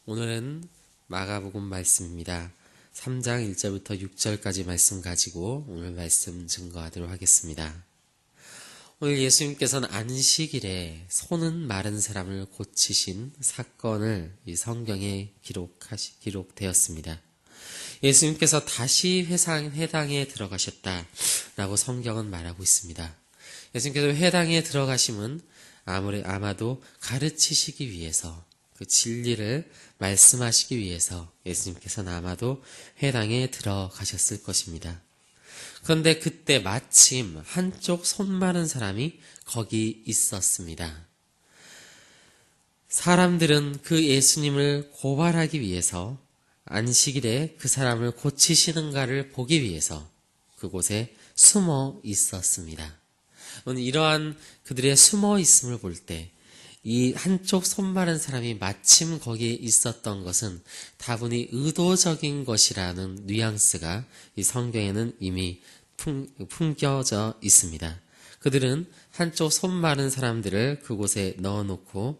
오늘은 마가복음 말씀입니다. 3장 1절부터 6절까지 말씀 가지고 오늘 말씀 증거하도록 하겠습니다. 오늘 예수님께서는 안식일에 손은 마른 사람을 고치신 사건을 이 성경에 기록되었습니다. 예수님께서 다시 회당에 들어가셨다라고 성경은 말하고 있습니다. 예수님께서 회당에 들어가심은 아마도 가르치시기 위해서, 그 진리를 말씀하시기 위해서 예수님께서는 아마도 회당에 들어가셨을 것입니다. 그런데 그때 마침 한쪽 손 마른 사람이 거기 있었습니다. 사람들은 그 예수님을 고발하기 위해서, 안식일에 그 사람을 고치시는가를 보기 위해서 그곳에 숨어 있었습니다. 이러한 그들의 숨어 있음을 볼 때 이 한쪽 손 마른 사람이 마침 거기에 있었던 것은 다분히 의도적인 것이라는 뉘앙스가 이 성경에는 이미 풍겨져 있습니다. 그들은 한쪽 손 마른 사람들을 그곳에 넣어놓고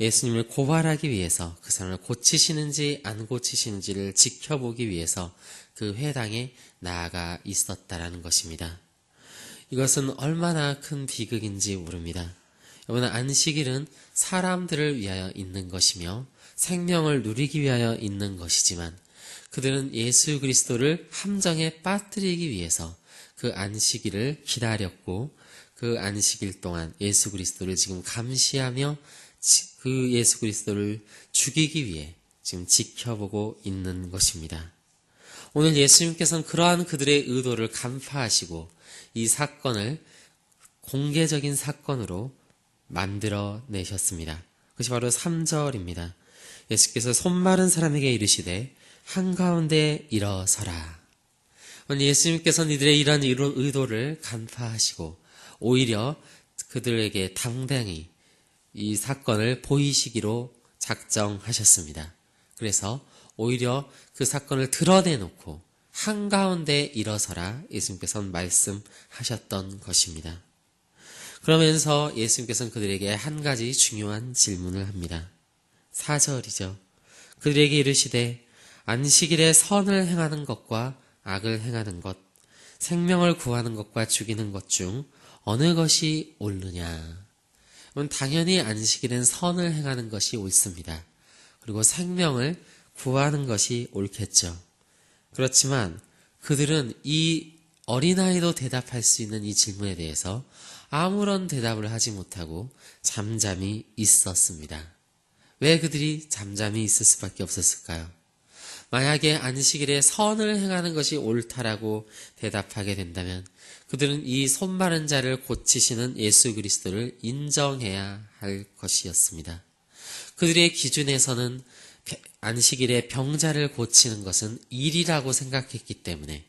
예수님을 고발하기 위해서, 그 사람을 고치시는지 안 고치시는지를 지켜보기 위해서 그 회당에 나아가 있었다라는 것입니다. 이것은 얼마나 큰 비극인지 모릅니다. 여러분, 안식일은 사람들을 위하여 있는 것이며 생명을 누리기 위하여 있는 것이지만 그들은 예수 그리스도를 함정에 빠뜨리기 위해서 그 안식일을 기다렸고, 그 안식일 동안 예수 그리스도를 지금 감시하며 그 예수 그리스도를 죽이기 위해 지금 지켜보고 있는 것입니다. 오늘 예수님께서는 그러한 그들의 의도를 간파하시고 이 사건을 공개적인 사건으로 만들어내셨습니다. 그것이 바로 3절입니다. 예수께서 손 마른 사람에게 이르시되 한가운데 일어서라. 오늘 예수님께서는 이들의 이러한 의도를 간파하시고 오히려 그들에게 당당히 이 사건을 보이시기로 작정하셨습니다. 그래서 오히려 그 사건을 드러내놓고 한가운데 일어서라 예수님께서는 말씀하셨던 것입니다. 그러면서 예수님께서는 그들에게 한 가지 중요한 질문을 합니다. 4절이죠. 그들에게 이르시되 안식일에 선을 행하는 것과 악을 행하는 것, 생명을 구하는 것과 죽이는 것 중 어느 것이 옳으냐. 당연히 안식일엔 선을 행하는 것이 옳습니다. 그리고 생명을 구하는 것이 옳겠죠. 그렇지만 그들은 이 어린아이도 대답할 수 있는 이 질문에 대해서 아무런 대답을 하지 못하고 잠잠히 있었습니다. 왜 그들이 잠잠히 있을 수밖에 없었을까요? 만약에 안식일에 선을 행하는 것이 옳다라고 대답하게 된다면 그들은 이 손 마른 자를 고치시는 예수 그리스도를 인정해야 할 것이었습니다. 그들의 기준에서는 안식일에 병자를 고치는 것은 일이라고 생각했기 때문에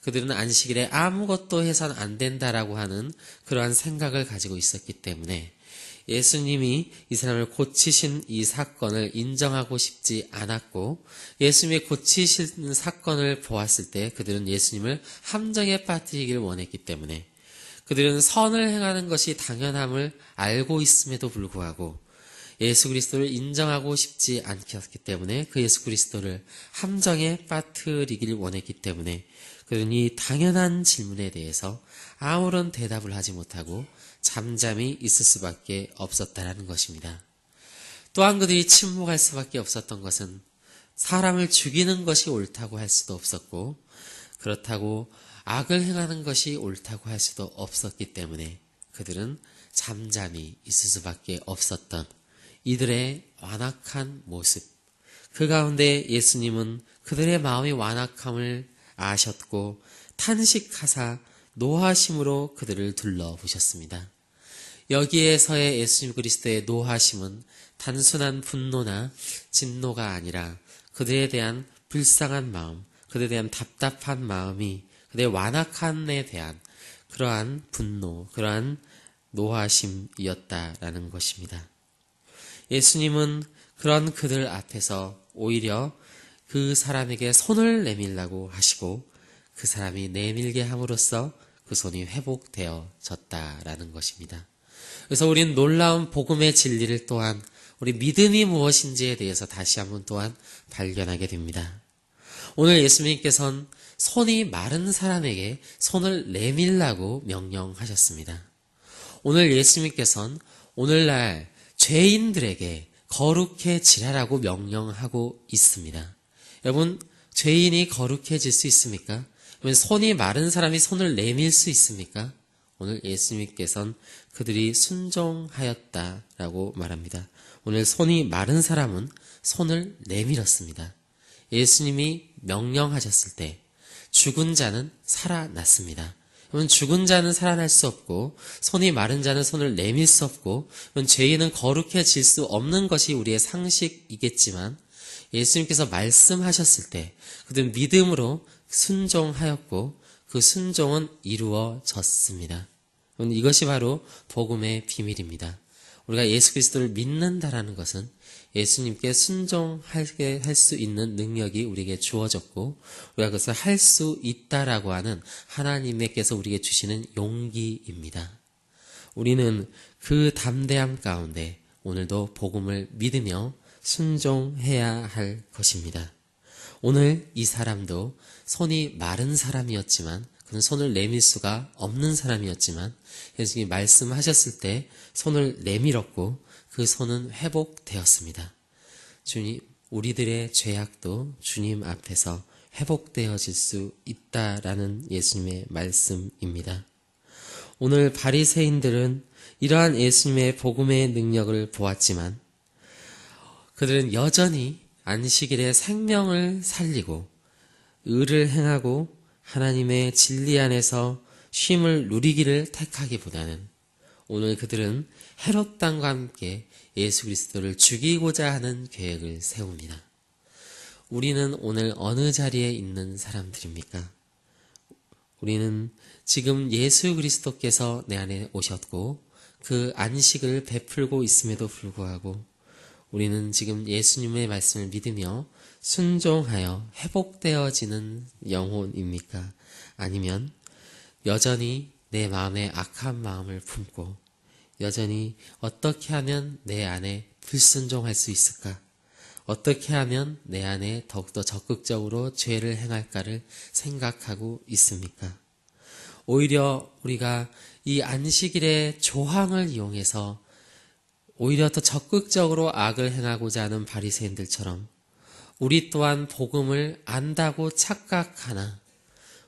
그들은 안식일에 아무것도 해선 안 된다라고 하는 그러한 생각을 가지고 있었기 때문에 예수님이 이 사람을 고치신 이 사건을 인정하고 싶지 않았고, 예수님이 고치신 사건을 보았을 때 그들은 예수님을 함정에 빠뜨리기를 원했기 때문에 그들은 선을 행하는 것이 당연함을 알고 있음에도 불구하고 예수 그리스도를 인정하고 싶지 않았기 때문에 그 예수 그리스도를 함정에 빠뜨리기를 원했기 때문에 그들은 이 당연한 질문에 대해서 아무런 대답을 하지 못하고 잠잠히 있을 수밖에 없었다라는 것입니다. 또한 그들이 침묵할 수밖에 없었던 것은 사람을 죽이는 것이 옳다고 할 수도 없었고, 그렇다고 악을 행하는 것이 옳다고 할 수도 없었기 때문에 그들은 잠잠히 있을 수밖에 없었던 이들의 완악한 모습, 그 가운데 예수님은 그들의 마음의 완악함을 아셨고 탄식하사 노하심으로 그들을 둘러보셨습니다. 여기에서의 예수님 그리스도의 노하심은 단순한 분노나 진노가 아니라 그들에 대한 불쌍한 마음, 그들에 대한 답답한 마음이 그들의 완악함에 대한 그러한 분노, 그러한 노하심이었다라는 것입니다. 예수님은 그런 그들 앞에서 오히려 그 사람에게 손을 내밀라고 하시고 그 사람이 내밀게 함으로써 그 손이 회복되어졌다라는 것입니다. 그래서 우리는 놀라운 복음의 진리를 또한 우리 믿음이 무엇인지에 대해서 다시 한번 또한 발견하게 됩니다. 오늘 예수님께서는 손이 마른 사람에게 손을 내밀라고 명령하셨습니다. 오늘 예수님께서는 오늘날 죄인들에게 거룩해지라라고 명령하고 있습니다. 여러분, 죄인이 거룩해질 수 있습니까? 손이 마른 사람이 손을 내밀 수 있습니까? 오늘 예수님께서는 그들이 순종하였다라고 말합니다. 오늘 손이 마른 사람은 손을 내밀었습니다. 예수님이 명령하셨을 때 죽은 자는 살아났습니다. 죽은 자는 살아날 수 없고 손이 마른 자는 손을 내밀 수 없고 죄인은 거룩해질 수 없는 것이 우리의 상식이겠지만 예수님께서 말씀하셨을 때 그들은 믿음으로 순종하였고 그 순종은 이루어졌습니다. 이것이 바로 복음의 비밀입니다. 우리가 예수 그리스도를 믿는다라는 것은 예수님께 순종하게 할 수 있는 능력이 우리에게 주어졌고 우리가 그것을 할 수 있다라고 하는 하나님께서 우리에게 주시는 용기입니다. 우리는 그 담대함 가운데 오늘도 복음을 믿으며 순종해야 할 것입니다. 오늘 이 사람도 손이 마른 사람이었지만 그는 손을 내밀 수가 없는 사람이었지만 예수님이 말씀하셨을 때 손을 내밀었고 그 손은 회복되었습니다. 주님, 우리들의 죄악도 주님 앞에서 회복되어질 수 있다라는 예수님의 말씀입니다. 오늘 바리새인들은 이러한 예수님의 복음의 능력을 보았지만 그들은 여전히 안식일에 생명을 살리고 의를 행하고 하나님의 진리 안에서 쉼을 누리기를 택하기보다는 오늘 그들은 헤롯 왕과 함께 예수 그리스도를 죽이고자 하는 계획을 세웁니다. 우리는 오늘 어느 자리에 있는 사람들입니까? 우리는 지금 예수 그리스도께서 내 안에 오셨고 그 안식을 베풀고 있음에도 불구하고 우리는 지금 예수님의 말씀을 믿으며 순종하여 회복되어지는 영혼입니까? 아니면 여전히 내 마음에 악한 마음을 품고 여전히 어떻게 하면 내 안에 불순종할 수 있을까? 어떻게 하면 내 안에 더욱더 적극적으로 죄를 행할까를 생각하고 있습니까? 오히려 우리가 이 안식일의 조항을 이용해서 오히려 더 적극적으로 악을 행하고자 하는 바리새인들처럼 우리 또한 복음을 안다고 착각하나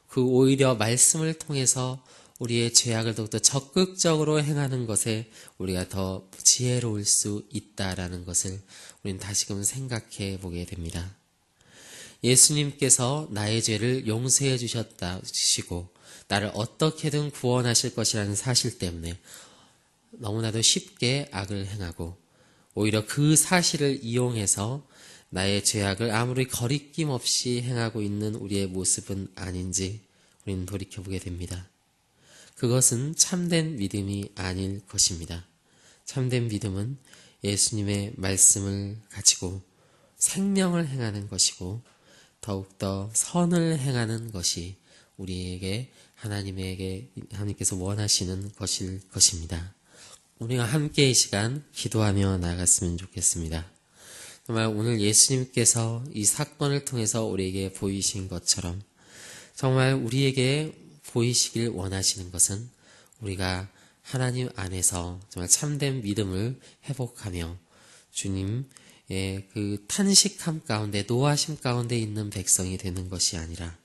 그 오히려 말씀을 통해서 우리의 죄악을 더욱더 적극적으로 행하는 것에 우리가 더 지혜로울 수 있다라는 것을 우리는 다시금 생각해 보게 됩니다. 예수님께서 나의 죄를 용서해 주시고 나를 어떻게든 구원하실 것이라는 사실 때문에 너무나도 쉽게 악을 행하고 오히려 그 사실을 이용해서 나의 죄악을 아무리 거리낌 없이 행하고 있는 우리의 모습은 아닌지 우리는 돌이켜보게 됩니다. 그것은 참된 믿음이 아닐 것입니다. 참된 믿음은 예수님의 말씀을 가지고 생명을 행하는 것이고 더욱더 선을 행하는 것이 우리에게 하나님께서 원하시는 것일 것입니다. 우리가 함께 이 시간 기도하며 나아갔으면 좋겠습니다. 정말 오늘 예수님께서 이 사건을 통해서 우리에게 보이신 것처럼 정말 우리에게 보이시길 원하시는 것은 우리가 하나님 안에서 정말 참된 믿음을 회복하며 주님의 그 탄식함 가운데 노하심 가운데 있는 백성이 되는 것이 아니라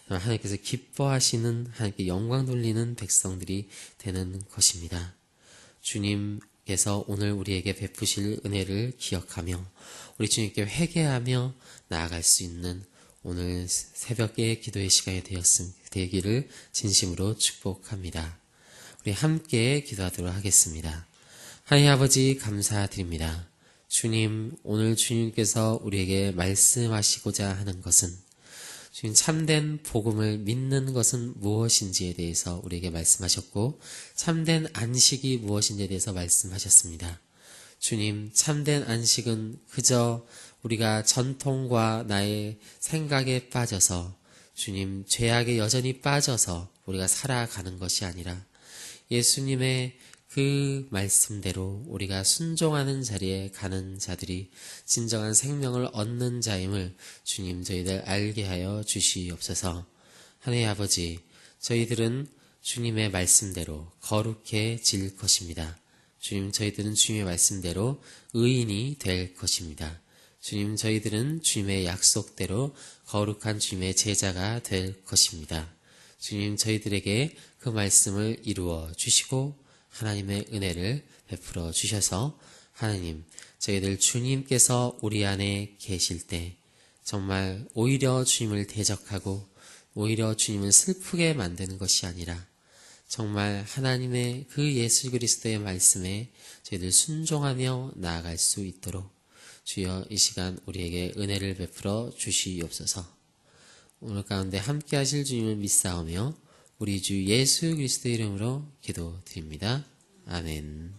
하나님께서 기뻐하시는 하나님께 영광 돌리는 백성들이 되는 것입니다. 주님께서 오늘 우리에게 베푸실 은혜를 기억하며 우리 주님께 회개하며 나아갈 수 있는 오늘 새벽의 기도의 시간이 되기를 진심으로 축복합니다. 우리 함께 기도하도록 하겠습니다. 하나님 아버지 감사드립니다. 주님, 오늘 주님께서 우리에게 말씀하시고자 하는 것은 주님 참된 복음을 믿는 것은 무엇인지에 대해서 우리에게 말씀하셨고 참된 안식이 무엇인지에 대해서 말씀하셨습니다. 주님, 참된 안식은 그저 우리가 전통과 나의 생각에 빠져서 주님 죄악에 여전히 빠져서 우리가 살아가는 것이 아니라 예수님의 그 말씀대로 우리가 순종하는 자리에 가는 자들이 진정한 생명을 얻는 자임을 주님 저희들 알게 하여 주시옵소서. 하나님 아버지, 저희들은 주님의 말씀대로 거룩해질 것입니다. 주님, 저희들은 주님의 말씀대로 의인이 될 것입니다. 주님, 저희들은 주님의 약속대로 거룩한 주님의 제자가 될 것입니다. 주님, 저희들에게 그 말씀을 이루어 주시고 하나님의 은혜를 베풀어 주셔서 하나님, 저희들 주님께서 우리 안에 계실 때 정말 오히려 주님을 대적하고 오히려 주님을 슬프게 만드는 것이 아니라 정말 하나님의 그 예수 그리스도의 말씀에 저희들 순종하며 나아갈 수 있도록 주여 이 시간 우리에게 은혜를 베풀어 주시옵소서. 오늘 가운데 함께 하실 주님을 믿사오며 우리 주 예수 그리스도의 이름으로 기도드립니다. 아멘.